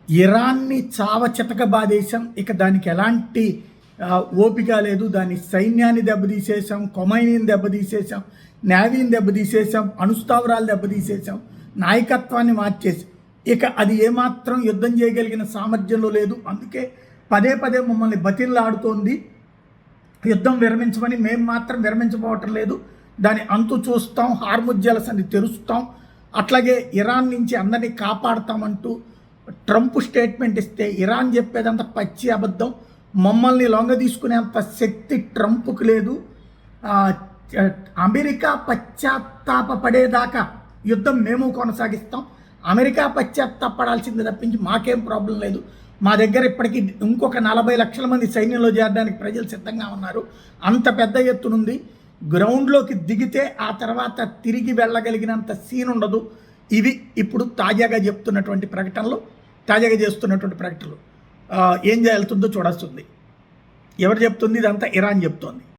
ఇరాన్ని చావచితకబాదేశాం. ఇక దానికి ఎలాంటి ఓపిక లేదు. దాని సైన్యాన్ని దెబ్బతీసేసాం, కొమైనీని దెబ్బతీసేసాం, నేవీని దెబ్బతీసేసాం, అణుస్థావరాలు దెబ్బతీసేసాం, నాయకత్వాన్ని మార్చేసి ఇక అది ఏమాత్రం యుద్ధం చేయగలిగిన సామర్థ్యంలో లేదు. అందుకే పదే పదే మమ్మల్ని బతిల్లాడుతోంది యుద్ధం విరమించమని. మేము మాత్రం విరమించబోవటం లేదు, దాని అంతు చూస్తాం, హార్ముజ్ జలసంధి తెరుస్తాం, అట్లాగే ఇరాన్ నుంచి అందరినీ కాపాడుతామంటూ ట్రంప్ స్టేట్మెంట్ ఇస్తే ఇరాన్ చెప్పేదంత పచ్చి అబద్ధం. మమ్మల్ని లొంగ తీసుకునేంత శక్తి ట్రంప్కి లేదు. అమెరికా పశ్చాత్తాపడేదాకా యుద్ధం మేము కొనసాగిస్తాం. అమెరికా పశ్చాత్తాపడాల్సింది తప్పించి మాకేం ప్రాబ్లం లేదు. మా దగ్గర ఇప్పటికీ ఇంకొక 40 లక్షల మంది సైన్యంలో చేరడానికి ప్రజలు సిద్ధంగా ఉన్నారు. అంత పెద్ద ఎత్తునుంది. గ్రౌండ్లోకి దిగితే ఆ తర్వాత తిరిగి వెళ్ళగలిగినంత సీన్ ఉండదు. ఇవి ఇప్పుడు తాజాగా చెప్తున్నటువంటి ప్రకటనలు, తాజాగా చేస్తున్నటువంటి ప్రకటనలు. ఏం చేయాల్సిందో చూడాల్సింది. ఎవరు చెప్తుంది? ఇదంతా ఇరాన్ చెప్తోంది.